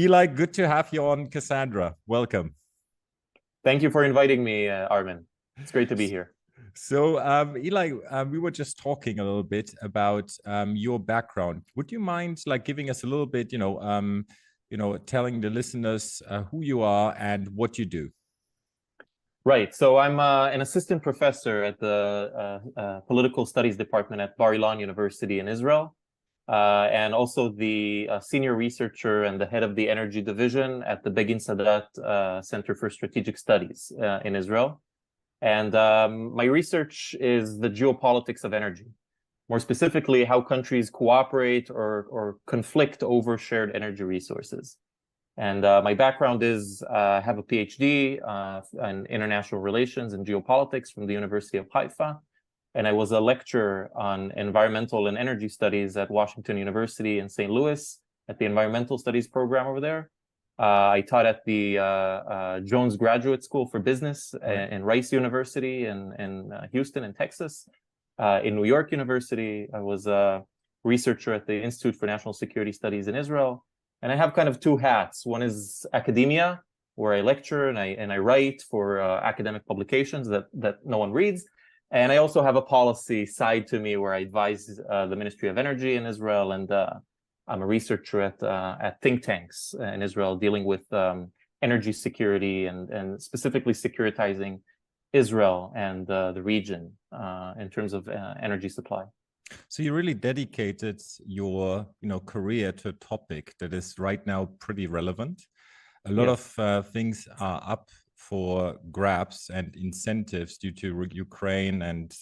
Eli, good to have you on Cassandra. Welcome. Thank you for inviting me, Armin. It's great to be here. So, Eli, we were just talking a little bit about your background. Would you mind, like, giving us a little bit, telling the listeners who you are and what you do? Right. So I'm an assistant professor at the Political Studies Department at Bar-Ilan University in Israel, and also the senior researcher and the head of the energy division at the Begin Sadat Center for Strategic Studies in Israel. And my research is the geopolitics of energy, more specifically how countries cooperate or conflict over shared energy resources. And my background is I have a PhD in international relations and geopolitics from the University of Haifa. And I was a lecturer on environmental and energy studies at Washington University in St. Louis at the environmental studies program over there. I taught at the Jones Graduate School for Business in Rice University in Houston in Texas. In New York University, I was a researcher at the Institute for National Security Studies in Israel. And I have kind of two hats. One is academia, where I lecture and I write for academic publications that no one reads. And I also have a policy side to me where I advise the Ministry of Energy in Israel, and I'm a researcher at think tanks in Israel dealing with energy security and specifically securitizing Israel and the region in terms of energy supply. So you really dedicated your, career to a topic that is right now pretty relevant. A lot of things are up for grabs and incentives due to Ukraine and,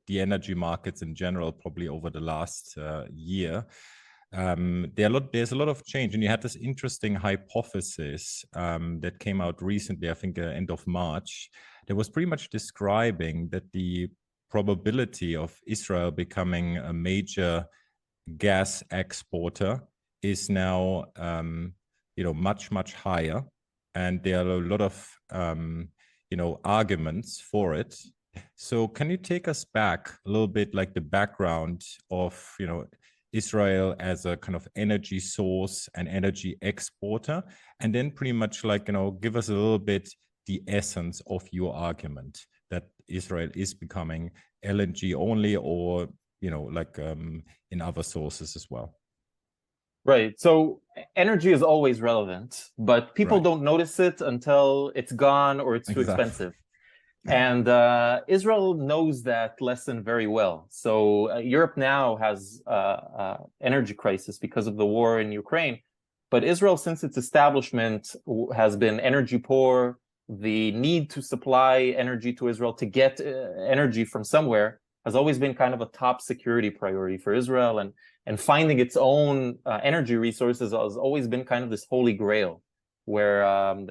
the energy markets in general, probably over the last year. There's a lot of change, and you had this interesting hypothesis that came out recently, I think end of March, that was pretty much describing that the probability of Israel becoming a major gas exporter is now, much higher. And there are a lot of, arguments for it. So can you take us back a little bit, like the background of, Israel as a kind of energy source and energy exporter, and then pretty much give us a little bit the essence of your argument that Israel is becoming LNG only, or in other sources as well. Right. So energy is always relevant, but people don't notice it until it's gone or it's too expensive. And Israel knows that lesson very well. So Europe now has energy crisis because of the war in Ukraine. But Israel, since its establishment, has been energy poor. The need to supply energy to Israel to get energy from somewhere has always been kind of a top security priority for Israel. And finding its own energy resources has always been kind of this holy grail, where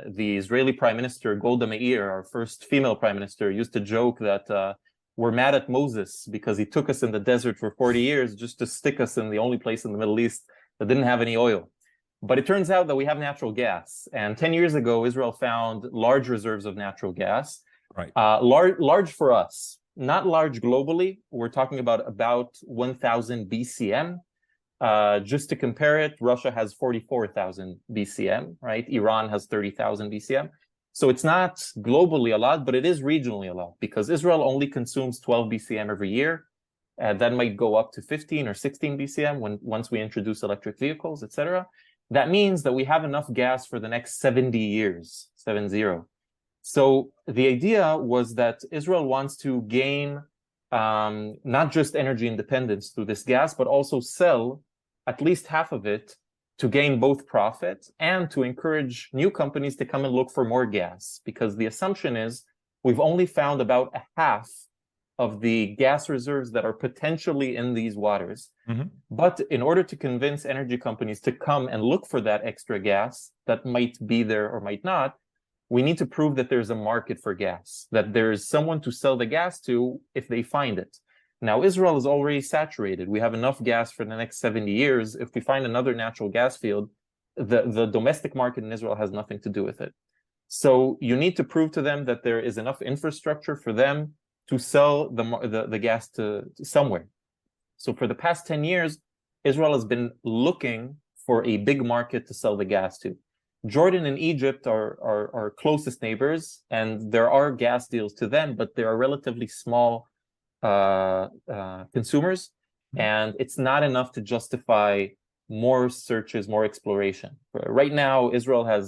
the Israeli Prime Minister, Golda Meir, our first female prime minister, used to joke that we're mad at Moses because he took us in the desert for 40 years just to stick us in the only place in the Middle East that didn't have any oil. But it turns out that we have natural gas. And 10 years ago, Israel found large reserves of natural gas. Right. Large for us, not large globally. We're talking about 1,000 BCM. Just to compare it, Russia has 44,000 BCM, right? Iran has 30,000 BCM. So it's not globally a lot, but it is regionally a lot, because Israel only consumes 12 BCM every year. That might go up to 15 or 16 BCM once we introduce electric vehicles, etc. That means that we have enough gas for the next 70 years, 70. So the idea was that Israel wants to gain not just energy independence through this gas, but also sell at least half of it to gain both profit and to encourage new companies to come and look for more gas. Because the assumption is we've only found about a half of the gas reserves that are potentially in these waters. Mm-hmm. But in order to convince energy companies to come and look for that extra gas that might be there or might not, we need to prove that there's a market for gas, that there's someone to sell the gas to if they find it. Now, Israel is already saturated. We have enough gas for the next 70 years. If we find another natural gas field, the domestic market in Israel has nothing to do with it. So you need to prove to them that there is enough infrastructure for them to sell the gas to somewhere. So for the past 10 years, Israel has been looking for a big market to sell the gas to. Jordan and Egypt are our closest neighbors, and there are gas deals to them, but they are relatively small consumers, and it's not enough to justify more searches, more exploration. Right now, Israel has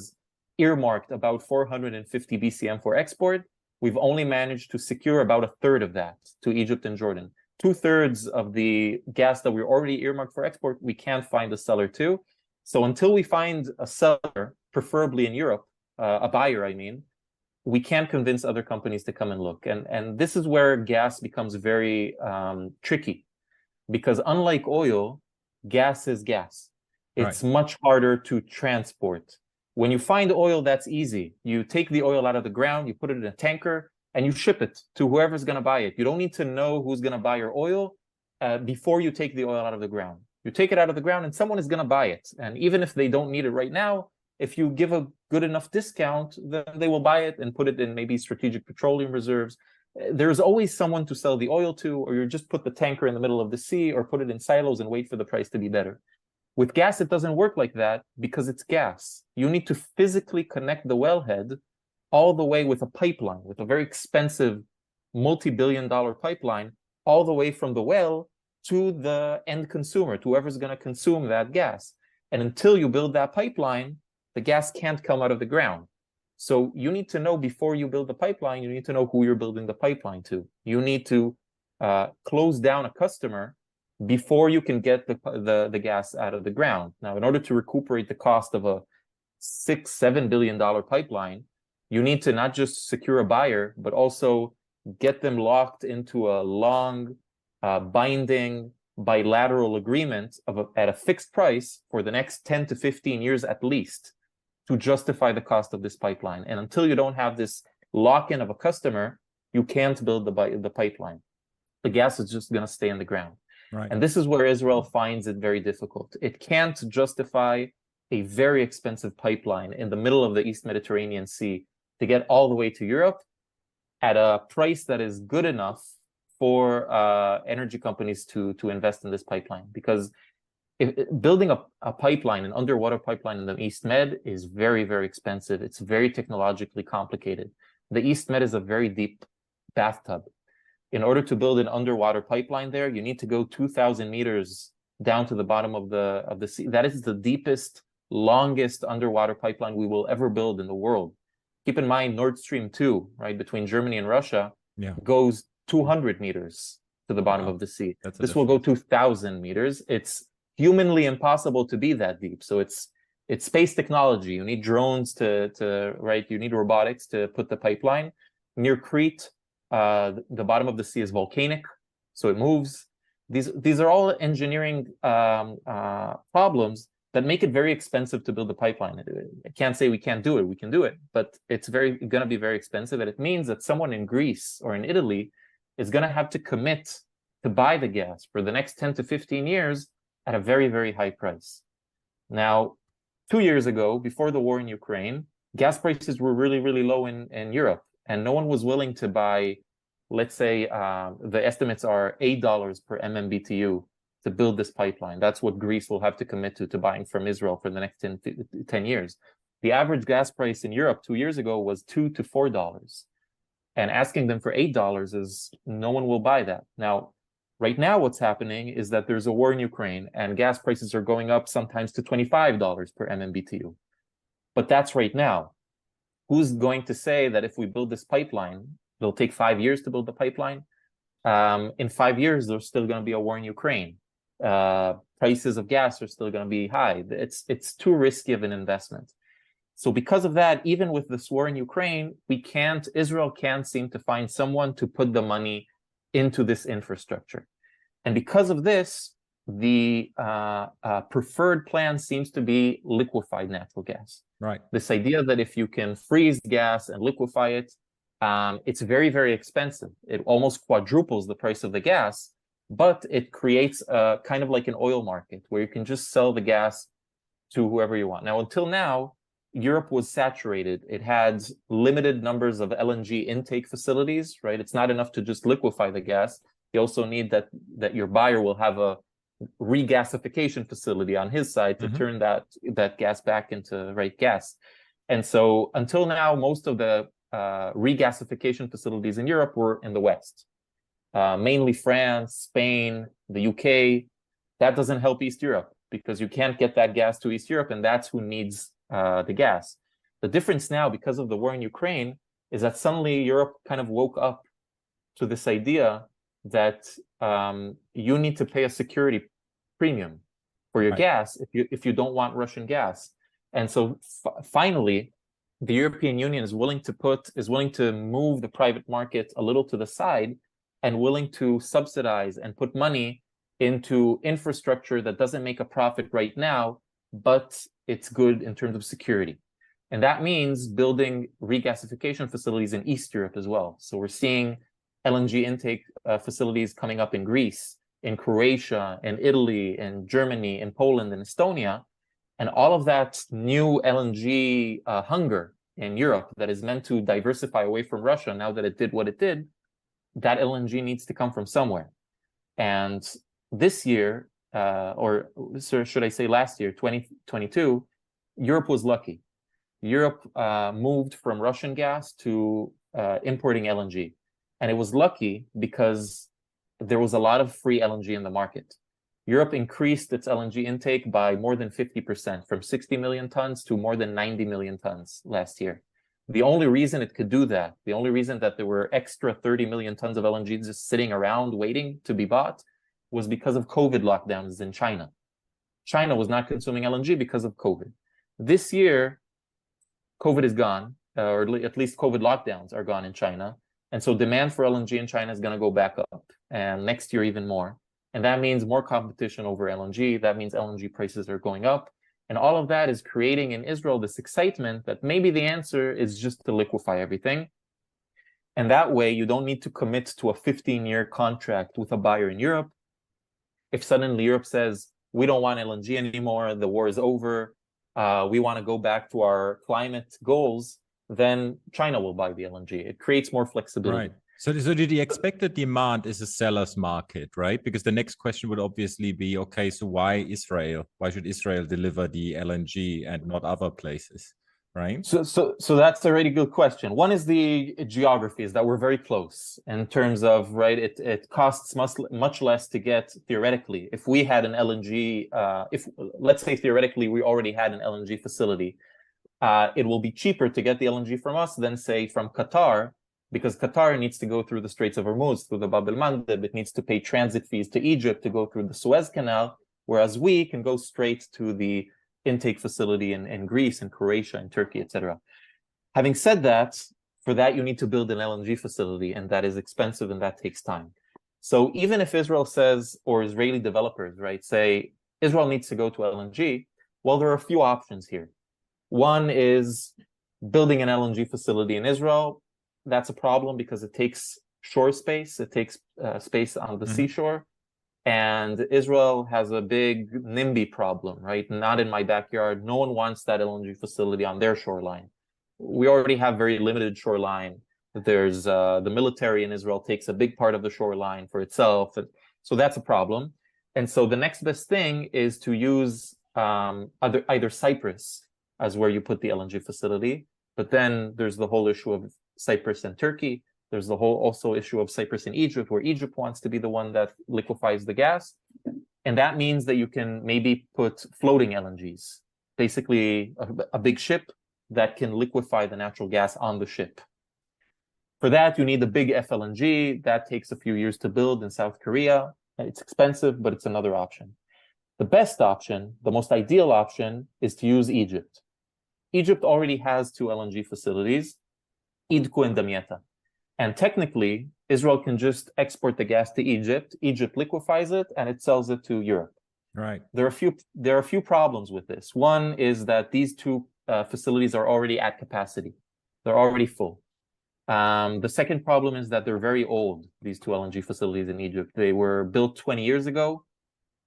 earmarked about 450 BCM for export. We've only managed to secure about a third of that to Egypt and Jordan. 2/3 of the gas that we're already earmarked for export, we can't find a seller to. So until we find a seller, preferably in Europe, a buyer, I mean, we can't convince other companies to come and look. And this is where gas becomes very tricky, because unlike oil, gas is gas. It's much harder to transport. When you find oil, that's easy. You take the oil out of the ground, you put it in a tanker, and you ship it to whoever's going to buy it. You don't need to know who's going to buy your oil before you take the oil out of the ground. You take it out of the ground and someone is going to buy it. And even if they don't need it right now, if you give a good enough discount, then they will buy it and put it in maybe strategic petroleum reserves. There's always someone to sell the oil to, or you just put the tanker in the middle of the sea or put it in silos and wait for the price to be better. With gas, it doesn't work like that because it's gas. You need to physically connect the wellhead all the way with a pipeline, with a very expensive multi-billion-dollar pipeline, all the way from the well to the end consumer, to whoever's going to consume that gas. And until you build that pipeline, the gas can't come out of the ground. So you need to know before you build the pipeline, you need to know who you're building the pipeline to. You need to close down a customer before you can get the gas out of the ground. Now, in order to recuperate the cost of a $6-7 billion pipeline, you need to not just secure a buyer, but also get them locked into a long, binding, bilateral agreement at a fixed price for the next 10 to 15 years at least to justify the cost of this pipeline. And until you don't have this lock-in of a customer, you can't build the pipeline. The gas is just going to stay in the ground. Right. And this is where Israel finds it very difficult. It can't justify a very expensive pipeline in the middle of the East Mediterranean Sea to get all the way to Europe at a price that is good enough for energy companies to invest in this pipeline. Because building a pipeline, an underwater pipeline in the East Med is very, very expensive. It's very technologically complicated. The East Med is a very deep bathtub. In order to build an underwater pipeline there, you need to go 2,000 meters down to the bottom of the sea. That is the deepest, longest underwater pipeline we will ever build in the world. Keep in mind, Nord Stream 2, right, between Germany and Russia, goes 200 meters to the bottom of the sea. This will go 2,000 meters. It's humanly impossible to be that deep. So it's space technology. You need drones right, you need robotics to put the pipeline. Near Crete, the bottom of the sea is volcanic, so it moves. These are all engineering problems that make it very expensive to build the pipeline. I can't say we can't do it. We can do it, but it's going to be very expensive. And it means that someone in Greece or in Italy is going to have to commit to buy the gas for the next 10 to 15 years at a very, very high price. Now, 2 years ago, before the war in Ukraine, gas prices were really, really low in Europe. And no one was willing to buy, let's say, the estimates are $8 per MMBTU to build this pipeline. That's what Greece will have to commit to buying from Israel for the next 10 years. The average gas price in Europe 2 years ago was $2 to $4. And asking them for $8 is, no one will buy that. Now, right now what's happening is that there's a war in Ukraine and gas prices are going up sometimes to $25 per MMBTU. But that's right now. Who's going to say that if we build this pipeline, it'll take 5 years to build the pipeline? In 5 years, there's still going to be a war in Ukraine. Prices of gas are still going to be high. It's too risky of an investment. So because of that, even with this war in Ukraine, Israel can't seem to find someone to put the money into this infrastructure. And because of this, the preferred plan seems to be liquefied natural gas. Right. This idea that if you can freeze gas and liquefy it, it's very, very expensive. It almost quadruples the price of the gas, but it creates kind of like an oil market where you can just sell the gas to whoever you want. Now, until now, Europe was saturated. It had limited numbers of LNG intake facilities, right? It's not enough to just liquefy the gas. You also need that your buyer will have a regasification facility on his side to turn that gas back into gas. And so until now, most of the regasification facilities in Europe were in the West, mainly France, Spain, the UK. That doesn't help East Europe because you can't get that gas to East Europe, and that's who needs the gas. The difference now, because of the war in Ukraine, is that suddenly Europe kind of woke up to this idea that you need to pay a security premium for your gas if you don't want Russian gas. And so finally, the European Union is willing to move the private market a little to the side and willing to subsidize and put money into infrastructure that doesn't make a profit right now, but it's good in terms of security. And that means building regasification facilities in East Europe as well. So we're seeing LNG intake facilities coming up in Greece, in Croatia, in Italy, in Germany, in Poland, and Estonia. And all of that new LNG hunger in Europe that is meant to diversify away from Russia, now that it did what it did, that LNG needs to come from somewhere. And this year, or should I say last year, 2022, Europe was lucky. Europe moved from Russian gas to importing LNG. And it was lucky because there was a lot of free LNG in the market. Europe increased its LNG intake by more than 50%, from 60 million tons to more than 90 million tons last year. The only reason it could do that, the only reason that there were extra 30 million tons of LNG just sitting around waiting to be bought, was because of COVID lockdowns in China. China was not consuming LNG because of COVID. This year, COVID is gone, or at least COVID lockdowns are gone in China. And so demand for LNG in China is going to go back up, and next year even more. And that means more competition over LNG. That means LNG prices are going up. And all of that is creating in Israel this excitement that maybe the answer is just to liquefy everything. And that way, you don't need to commit to a 15-year contract with a buyer in Europe. If suddenly Europe says, we don't want LNG anymore, the war is over, we want to go back to our climate goals, then China will buy the LNG. It creates more flexibility. Right. So did you expect that demand is a seller's market, right? Because the next question would obviously be, okay, so why Israel? Why should Israel deliver the LNG and not other places, right? So that's a really good question. One is the geography, is that we're very close in terms of, right, it costs much less to get, theoretically, if we had an LNG, if let's say theoretically we already had an LNG facility, it will be cheaper to get the LNG from us than, say, from Qatar, because Qatar needs to go through the Straits of Hormuz, through the Bab el-Mandeb. It needs to pay transit fees to Egypt to go through the Suez Canal, whereas we can go straight to the intake facility in Greece and Croatia and Turkey, etc. Having said that, for that you need to build an LNG facility, and that is expensive and that takes time. So even if Israel says, or Israeli developers, right, say Israel needs to go to LNG, well, there are a few options here. One is building an LNG facility in Israel. That's a problem because it takes shore space. It takes space on the seashore. And Israel has a big NIMBY problem, right? Not in my backyard. No one wants that LNG facility on their shoreline. We already have very limited shoreline. There's the military in Israel takes a big part of the shoreline for itself. So that's a problem. And so the next best thing is to use either Cyprus as where you put the LNG facility. But then there's the whole issue of Cyprus and Turkey. There's the whole also issue of Cyprus and Egypt, where Egypt wants to be the one that liquefies the gas. And that means that you can maybe put floating LNGs, basically a big ship that can liquefy the natural gas on the ship. For that, you need a big FLNG. That takes a few years to build in South Korea. It's expensive, but it's another option. The best option, the most ideal option, is to use Egypt. Egypt already has 2 LNG facilities, Idku and Damietta. And technically, Israel can just export the gas to Egypt. Egypt liquefies it and it sells it to Europe. Right. There are a few problems with this. One is that these 2 facilities are already at capacity. They're already full. The second problem is that they're very old, these 2 LNG facilities in Egypt. They were built 20 years ago.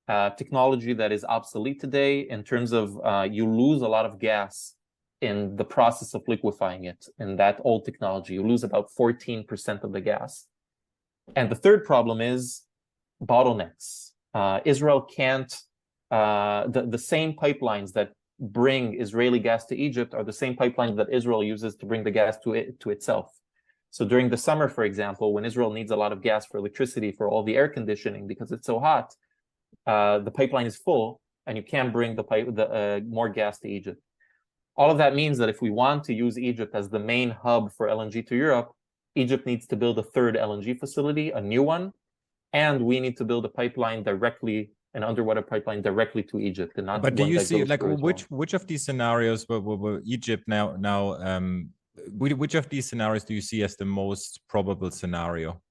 Technology that is obsolete today in terms of you lose a lot of gas in the process of liquefying it. In that old technology, you lose about 14% of the gas. And the third problem is bottlenecks. Israel can't, the same pipelines that bring Israeli gas to Egypt are the same pipelines that Israel uses to bring the gas to itself. So during the summer, for example, when Israel needs a lot of gas for electricity for all the air conditioning because it's so hot, the pipeline is full and you can't bring more gas to Egypt. All of that means that if we want to use Egypt as the main hub for LNG to Europe, Egypt needs to build a third LNG facility, a new one, and we need to build a pipeline directly, an underwater pipeline directly to Egypt, and not. But do you see like which of these scenarios where Egypt which of these scenarios do you see as the most probable scenario?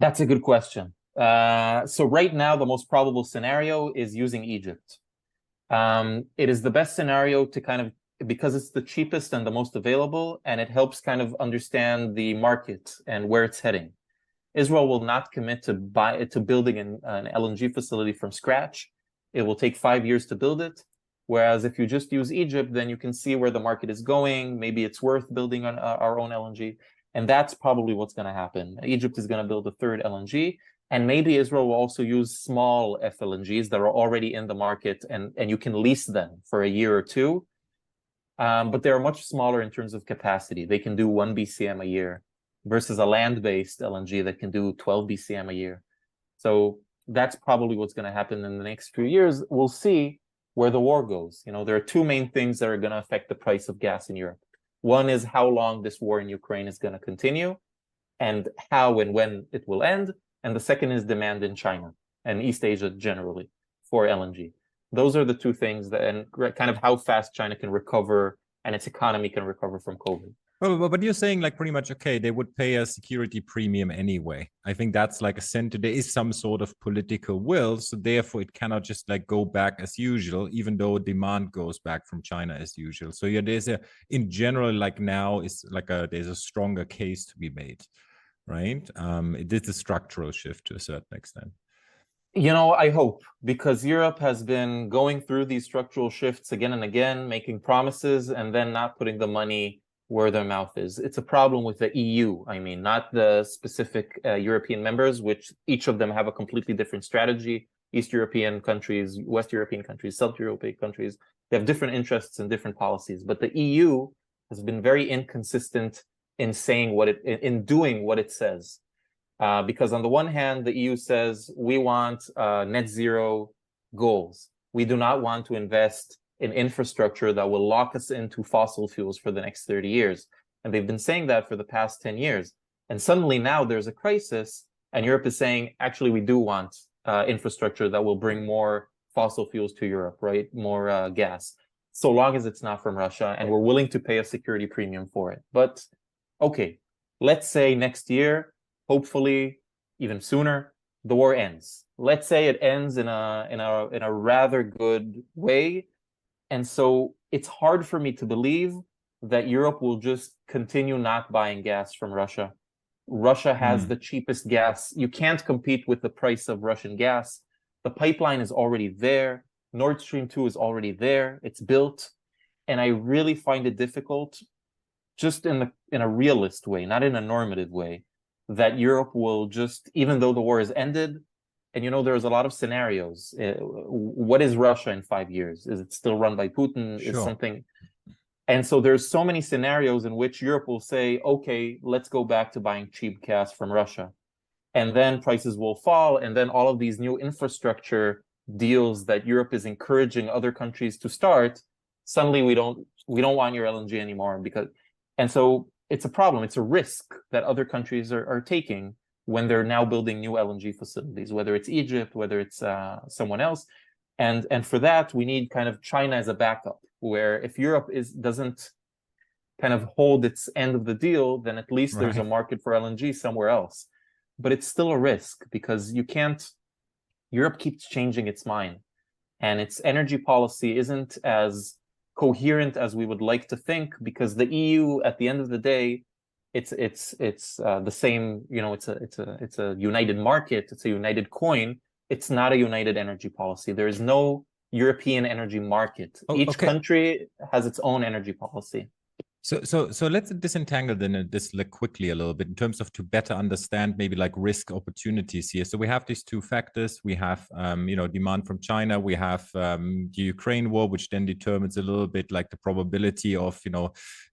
That's a good question. So right now, the most probable scenario is using Egypt. It is the best scenario to kind of, because it's the cheapest and the most available, and it helps kind of understand the market and where it's heading. Israel will not commit to building an LNG facility from scratch. It will take 5 years to build it. Whereas if you just use Egypt, then you can see where the market is going. Maybe it's worth building on our own LNG. And that's probably what's going to happen. Egypt is going to build a third LNG. And maybe Israel will also use small FLNGs that are already in the market, and you can lease them for a year or two. But they're much smaller in terms of capacity. They can do 1 BCM a year versus a land-based LNG that can do 12 BCM a year. So that's probably what's going to happen in the next few years. We'll see where the war goes. You know, there are two main things that are going to affect the price of gas in Europe. One is how long this war in Ukraine is going to continue and how and when it will end. And the second is demand in China and East Asia generally for LNG. Those are the two things that, and kind of how fast China can recover and its economy can recover from COVID. Oh, but you're saying like pretty much, okay, they would pay a security premium anyway. I think that's like a center. There is some sort of political will. So therefore it cannot just like go back as usual, even though demand goes back from China as usual. So yeah, in general, like now is like there's a stronger case to be made, right? It is a structural shift to a certain extent. You know, I hope, because Europe has been going through these structural shifts again and again, making promises and then not putting the money where their mouth is. It's a problem with the EU, I mean, not the specific European members, which each of them have a completely different strategy. East European countries, West European countries, South European countries, they have different interests and different policies. But the EU has been very inconsistent in saying in doing what it says. Because on the one hand, the EU says we want net zero goals. We do not want to invest in infrastructure that will lock us into fossil fuels for the next 30 years. And they've been saying that for the past 10 years. And suddenly now there's a crisis and Europe is saying, actually, we do want infrastructure that will bring more fossil fuels to Europe, right? More gas, so long as it's not from Russia, and we're willing to pay a security premium for it. But okay, let's say next year, hopefully even sooner, the war ends. Let's say it ends in a rather good way. And so it's hard for me to believe that Europe will just continue not buying gas from Russia. Russia has the cheapest gas. You can't compete with the price of Russian gas. The pipeline is already there. Nord Stream 2 is already there. It's built. And I really find it difficult, just in a realist way, not in a normative way, that Europe will just, even though the war is ended, and you know, there's a lot of scenarios. What is Russia in 5 years? Is it still run by Putin? Sure. Is something? And so there's so many scenarios in which Europe will say, okay, let's go back to buying cheap gas from Russia. And then prices will fall. And then all of these new infrastructure deals that Europe is encouraging other countries to start, suddenly we don't want your LNG anymore. And so it's a problem. It's a risk that other countries are taking when they're now building new LNG facilities, whether it's Egypt, whether it's someone else. And for that, we need kind of China as a backup, where if Europe doesn't kind of hold its end of the deal, then at least there's a market for LNG somewhere else. But it's still a risk, because Europe keeps changing its mind, and its energy policy isn't as coherent as we would like to think, because the EU, at the end of the day, it's the same, you know, it's a united market, it's a united coin. It's not a united energy policy. There is no European energy market. Each country has its own energy policy. So let's disentangle then this like quickly a little bit in terms of to better understand maybe like risk opportunities here. So we have these two factors. We have demand from China. We have the Ukraine war, which then determines a little bit like the probability of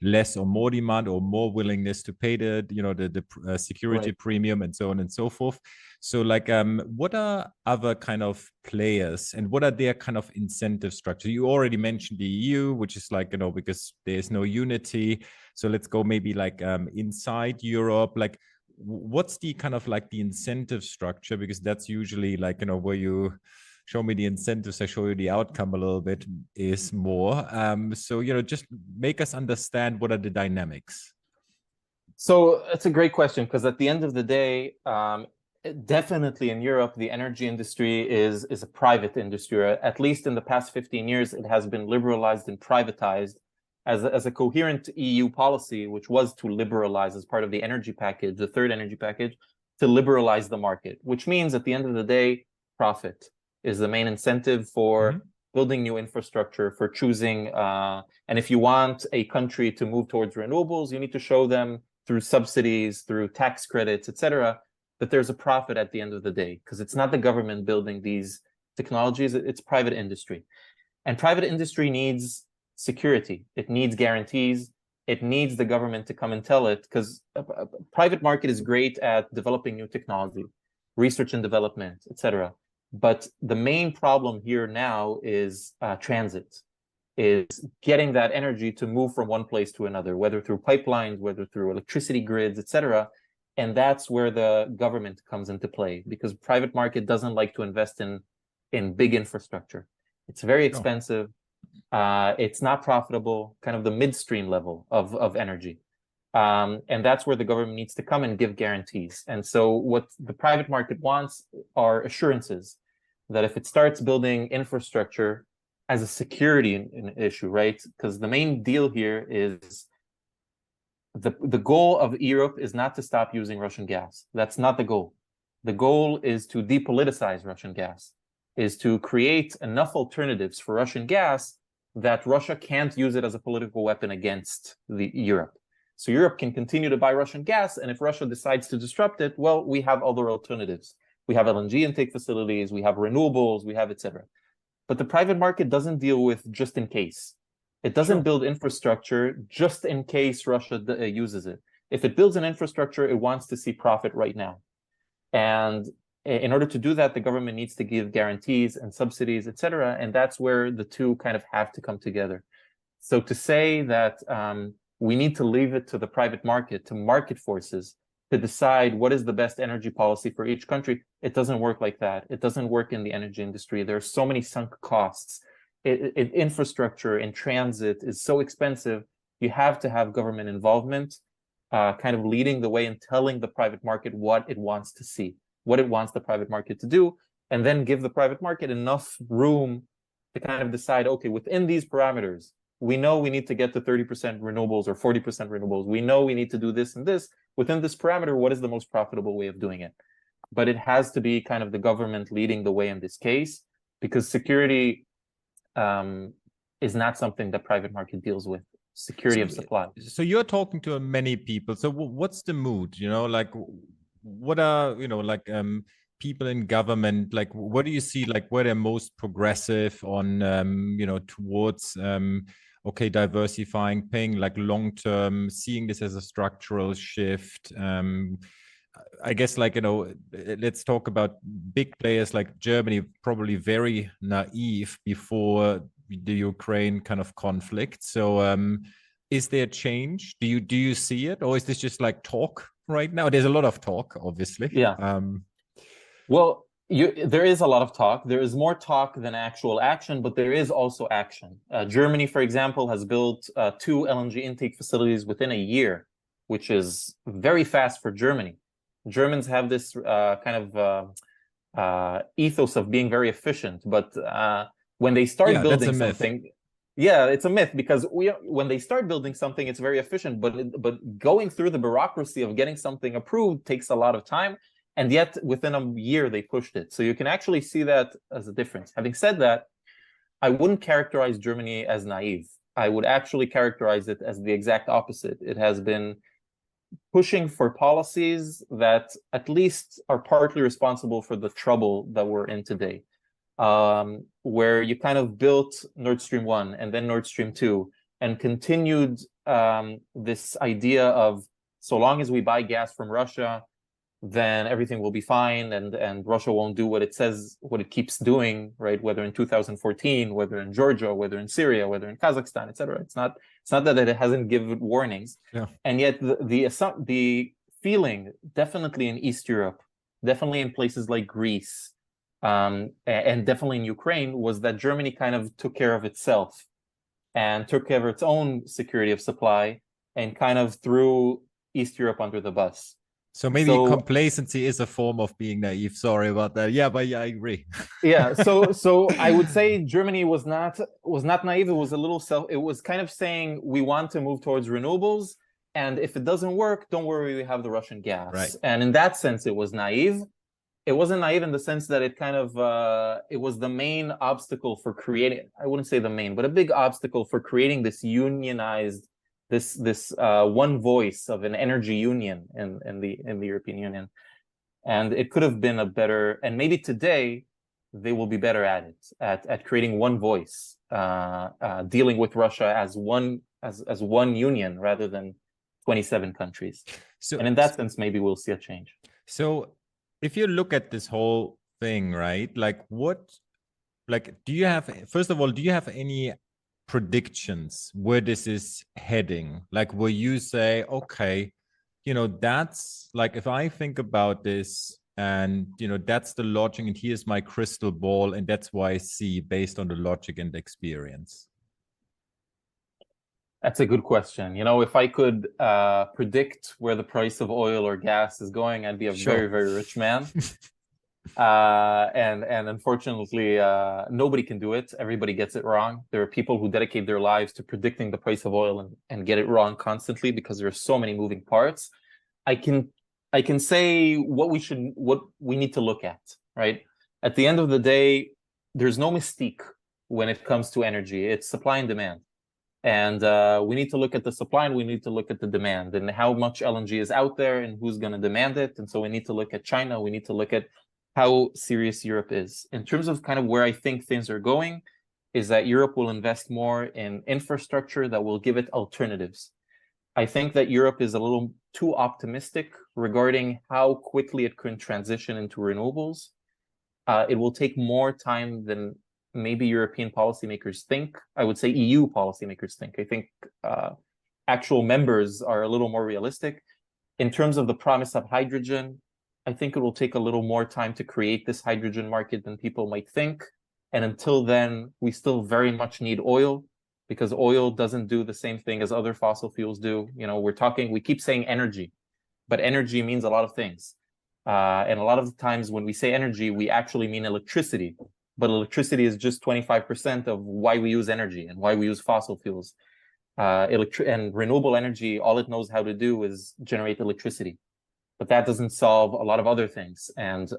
less or more demand or more willingness to pay the security premium and so on and so forth. So like what are other kind of players and what are their kind of incentive structure? You already mentioned the EU, which is like, because there's no unity. So let's go maybe like inside Europe, like what's the kind of like the incentive structure? Because that's usually like, where you show me the incentives, I show you the outcome a little bit is more. So, just make us understand what are the dynamics. So it's a great question because at the end of the day, definitely in Europe, the energy industry is a private industry. At least in the past 15 years, it has been liberalized and privatized as a coherent EU policy, which was to liberalize as part of the energy package, the third energy package, to liberalize the market, which means at the end of the day, profit is the main incentive for building new infrastructure, for choosing. And if you want a country to move towards renewables, you need to show them through subsidies, through tax credits, etc., that there's a profit at the end of the day, because it's not the government building these technologies, it's private industry. And private industry needs security. It needs guarantees. It needs the government to come and tell it, because a private market is great at developing new technology, research and development, etc. But the main problem here now is transit, is getting that energy to move from one place to another, whether through pipelines, whether through electricity grids, etc. And that's where the government comes into play, because private market doesn't like to invest in big infrastructure. It's very expensive. It's not profitable, kind of the midstream level of energy. And that's where the government needs to come and give guarantees. And so what the private market wants are assurances that if it starts building infrastructure as a security issue, right? Because the main deal here is the goal of Europe is not to stop using Russian gas. That's not the goal. The goal is to depoliticize Russian gas, is to create enough alternatives for Russian gas that Russia can't use it as a political weapon against Europe. So Europe can continue to buy Russian gas, and if Russia decides to disrupt it, well, we have other alternatives. We have LNG intake facilities, we have renewables, we have etc. But the private market doesn't deal with just in case. It doesn't build infrastructure just in case Russia uses it. If it builds an infrastructure, it wants to see profit right now. And in order to do that, the government needs to give guarantees and subsidies, etc. And that's where the two kind of have to come together. So to say that we need to leave it to the private market, to market forces, to decide what is the best energy policy for each country, it doesn't work like that. It doesn't work in the energy industry. There are so many sunk costs. Infrastructure in transit is so expensive. You have to have government involvement, kind of leading the way and telling the private market what it wants to see, what it wants the private market to do, and then give the private market enough room to kind of decide, okay, within these parameters, we know we need to get to 30% renewables or 40% renewables. We know we need to do this and this. Within this parameter, what is the most profitable way of doing it? But it has to be kind of the government leading the way in this case, because security is not something that private market deals with. Security of supply. So you're talking to many people. So what's the mood? Like what are people in government, like what do you see, like where they're most progressive on towards okay, diversifying, paying like long term, seeing this as a structural shift? I guess let's talk about big players like Germany, probably very naive before the Ukraine kind of conflict. So is there change? Do you see it, or is this just like talk right now? There's a lot of talk, obviously. Yeah. Well, there is a lot of talk. There is more talk than actual action, but there is also action. Germany, for example, has built 2 LNG intake facilities within a year, which is very fast for Germany. Germans have this kind of ethos of being very efficient, but when they start building something, it's a myth, because when they start building something, it's very efficient, but going through the bureaucracy of getting something approved takes a lot of time, and yet within a year they pushed it. So you can actually see that as a difference. Having said that, I wouldn't characterize Germany as naive. I would actually characterize it as the exact opposite. It has been pushing for policies that at least are partly responsible for the trouble that we're in today, where you kind of built Nord Stream 1 and then Nord Stream 2 and continued this idea of so long as we buy gas from Russia, then everything will be fine, and Russia won't do what it says, what it keeps doing, right? Whether in 2014, whether in Georgia, whether in Syria, whether in Kazakhstan, etc. It's not that it hasn't given warnings, and yet the feeling definitely in East Europe, definitely in places like Greece, and definitely in Ukraine, was that Germany kind of took care of itself and took care of its own security of supply and kind of threw East Europe under the bus. So maybe complacency is a form of being naive. Sorry about that. Yeah, but yeah, I agree. Yeah. So I would say Germany was not naive. It was a little it was kind of saying we want to move towards renewables, and if it doesn't work, don't worry, we have the Russian gas. Right. And in that sense, it was naive. It wasn't naive in the sense that it kind of it was the main obstacle for creating. I wouldn't say the main, but a big obstacle for creating this unionized, this one voice of an energy union in the European Union. And it could have been a better, and maybe today they will be better at it, at creating one voice, dealing with Russia as one union rather than 27 countries. So, and in that sense, maybe we'll see a change. So if you look at this whole thing, right, do you have, first of all, do you have any predictions where this is heading? Like, where you say, okay, that's like, if I think about this and, that's the logic and here's my crystal ball and that's why I see based on the logic and experience. That's a good question. If I could predict where the price of oil or gas is going, I'd be a very, very rich man. And unfortunately, nobody can do it. Everybody gets it wrong. There are people who dedicate their lives to predicting the price of oil and get it wrong constantly because there are so many moving parts. I can say what we need to look at, right? At the end of the day, there's no mystique when it comes to energy. It's supply and demand. And we need to look at the supply and we need to look at the demand and how much LNG is out there and who's going to demand it. And so we need to look at China. We need to look at how serious Europe is. In terms of kind of where I think things are going, is that Europe will invest more in infrastructure that will give it alternatives. I think that Europe is a little too optimistic regarding how quickly it can transition into renewables. It will take more time than maybe European policymakers think. I would say EU policymakers think. I think actual members are a little more realistic. In terms of the promise of hydrogen, I think it will take a little more time to create this hydrogen market than people might think. And until then, we still very much need oil because oil doesn't do the same thing as other fossil fuels do. We keep saying energy, but energy means a lot of things. And a lot of the times when we say energy, we actually mean electricity. But electricity is just 25% of why we use energy and why we use fossil fuels. And renewable energy, all it knows how to do is generate electricity. But that doesn't solve a lot of other things. And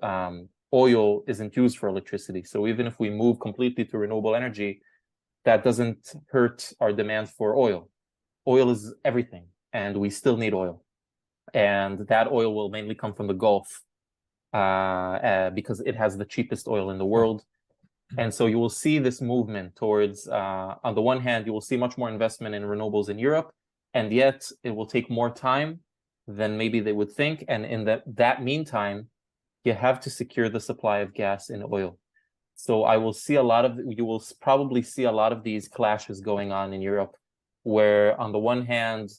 oil isn't used for electricity. So even if we move completely to renewable energy, that doesn't hurt our demand for oil. Oil is everything, and we still need oil. And that oil will mainly come from the Gulf because it has the cheapest oil in the world. And so you will see this movement towards, on the one hand, you will see much more investment in renewables in Europe, and yet it will take more time than maybe they would think. And in that meantime, you have to secure the supply of gas and oil. So you will probably see a lot of these clashes going on in Europe, where on the one hand,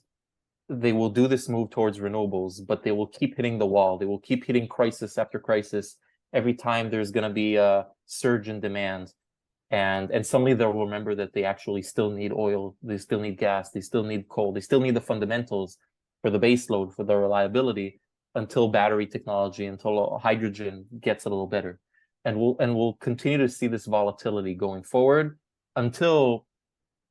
they will do this move towards renewables, but they will keep hitting the wall. They will keep hitting crisis after crisis. Every time there's going to be a surge in demand, and suddenly they'll remember that they actually still need oil, they still need gas, they still need coal, they still need the fundamentals for the base load, for the reliability, until battery technology, until hydrogen gets a little better. And we'll continue to see this volatility going forward until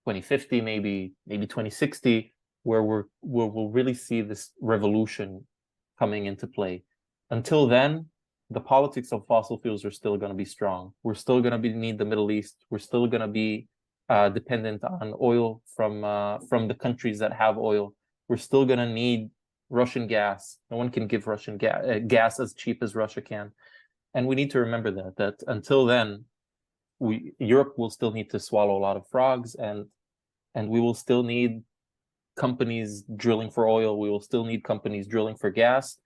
2050, maybe 2060, where we'll really see this revolution coming into play. Until then, the politics of fossil fuels are still going to be strong. We're still going to need the Middle East. We're still going to be dependent on oil from the countries that have oil. We're still going to need Russian gas. No one can give Russian gas as cheap as Russia can. And we need to remember that until then, Europe will still need to swallow a lot of frogs, and we will still need companies drilling for oil. We will still need companies drilling for gas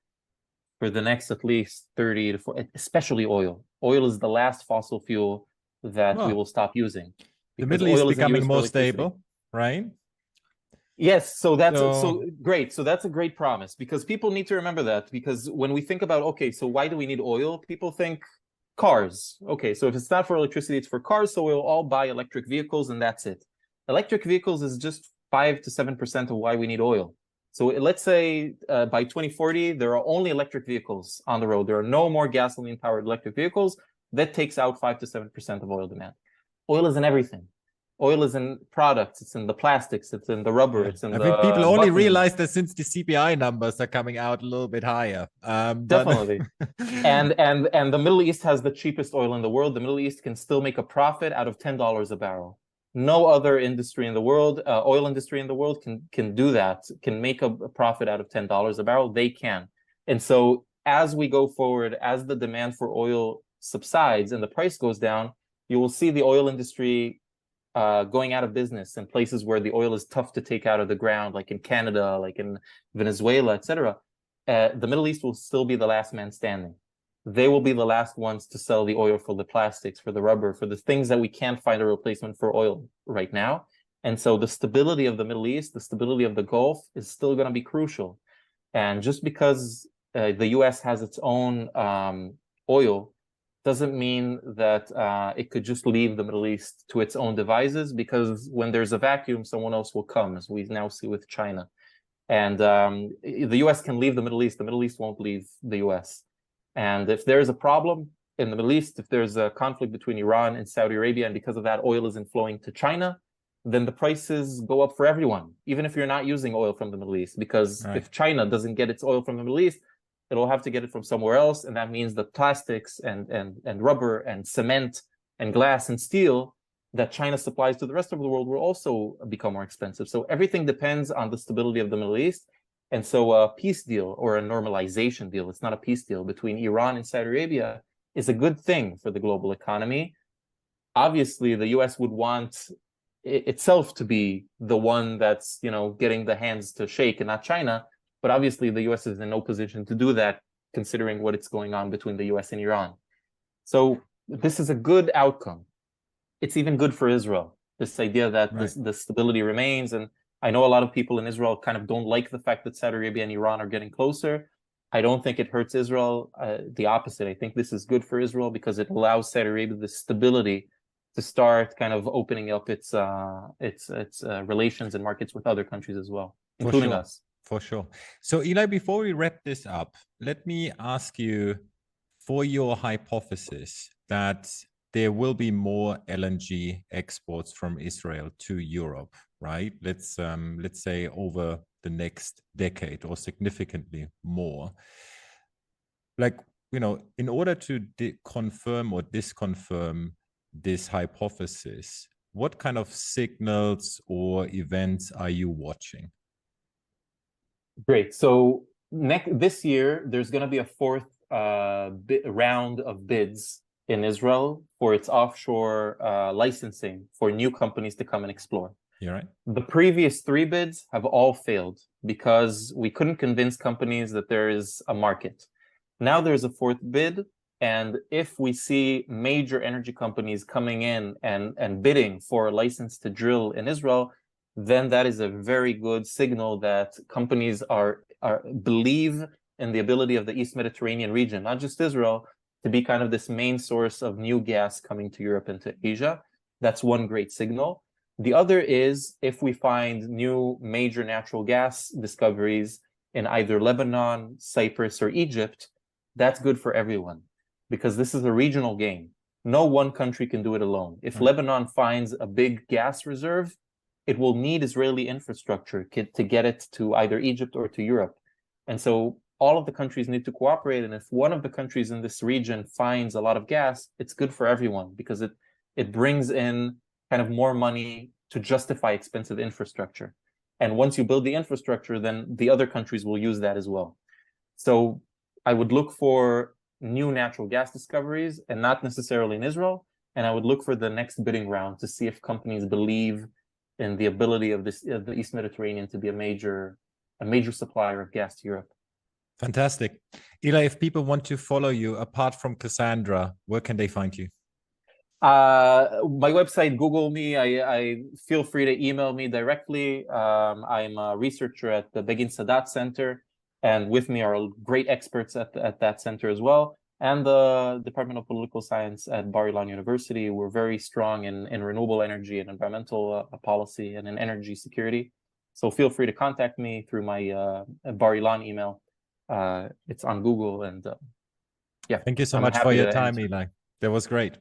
for the next at least 30 to 40, especially oil. Oil is the last fossil fuel that we will stop using. The Middle East becoming more stable, right? Yes, so great. So that's a great promise, because people need to remember that, because when we think about, okay, so why do we need oil? People think cars. Okay, so if it's not for electricity, it's for cars, so we'll all buy electric vehicles and that's it. Electric vehicles is just 5 to 7% of why we need oil. So let's say by 2040, there are only electric vehicles on the road. There are no more gasoline-powered electric vehicles. That takes out 5 to 7% of oil demand. Oil is in everything. Oil is in products, it's in the plastics, it's in the rubber, it's in I think people only buttons. realize that since the CPI numbers are coming out a little bit higher. Definitely. and the Middle East has the cheapest oil in the world. The Middle East can still make a profit out of $10 a barrel. No other industry in the world, oil industry in the world, can do that, can make a profit out of $10 a barrel. They can. And so as we go forward, as the demand for oil subsides and the price goes down, you will see the oil industry going out of business in places where the oil is tough to take out of the ground, like in Canada, like in Venezuela, etc. The Middle East will still be the last man standing. They will be the last ones to sell the oil for the plastics, for the rubber, for the things that we can't find a replacement for oil right now. And so the stability of the Middle East, the stability of the Gulf is still going to be crucial. And just because the US has its own oil doesn't mean that it could just leave the Middle East to its own devices, because when there's a vacuum, someone else will come, as we now see with China. And the US can leave the Middle East won't leave the US. And if there's a problem in the Middle East, if there's a conflict between Iran and Saudi Arabia, and because of that oil isn't flowing to China, then the prices go up for everyone, even if you're not using oil from the Middle East. Because if China doesn't get its oil from the Middle East, it'll have to get it from somewhere else. And that means the plastics and rubber and cement and glass and steel that China supplies to the rest of the world will also become more expensive. So everything depends on the stability of the Middle East. And so a peace deal or a normalization deal, it's not a peace deal, between Iran and Saudi Arabia is a good thing for the global economy. Obviously, the US would want itself to be the one that's, getting the hands to shake and not China. But obviously, the US is in no position to do that, considering what is going on between the US and Iran. So this is a good outcome. It's even good for Israel, this idea that the stability remains. And I know a lot of people in Israel kind of don't like the fact that Saudi Arabia and Iran are getting closer. I don't think it hurts Israel. The opposite. I think this is good for Israel, because it allows Saudi Arabia the stability to start kind of opening up its relations and markets with other countries as well, including us. For sure. So Elai, before we wrap this up, let me ask you for your hypothesis that there will be more LNG exports from Israel to Europe, right? Let's say over the next decade or significantly more. In order to confirm or disconfirm this hypothesis, what kind of signals or events are you watching? Great. So this year, there's going to be a fourth round of bids in Israel for its offshore licensing for new companies to come and explore. You're right. The previous 3 bids have all failed because we couldn't convince companies that there is a market. Now there's a 4th bid, and if we see major energy companies coming in and bidding for a license to drill in Israel, then that is a very good signal that companies believe in the ability of the East Mediterranean region, not just Israel, to be kind of this main source of new gas coming to Europe and to Asia. That's one great signal. The other is if we find new major natural gas discoveries in either Lebanon, Cyprus, or Egypt, that's good for everyone, because this is a regional game. No one country can do it alone. If Lebanon finds a big gas reserve, it will need Israeli infrastructure to get it to either Egypt or to Europe. And so all of the countries need to cooperate. And if one of the countries in this region finds a lot of gas, it's good for everyone, because it brings in kind of more money to justify expensive infrastructure. And once you build the infrastructure, then the other countries will use that as well. So I would look for new natural gas discoveries, and not necessarily in Israel. And I would look for the next bidding round to see if companies believe in the ability of the East Mediterranean to be a major supplier of gas to Europe. Fantastic. Elai, if people want to follow you apart from Cassandra, where can they find you? My website, Google me. I feel free to email me directly. I'm a researcher at the Begin Sadat Center, and with me are great experts at that center as well, and the Department of Political Science at Bar-Ilan University. We're very strong in renewable energy and environmental policy and in energy security. So feel free to contact me through my Bar-Ilan email. It's on Google, and yeah. Thank you so much for your time, Elai. That was great.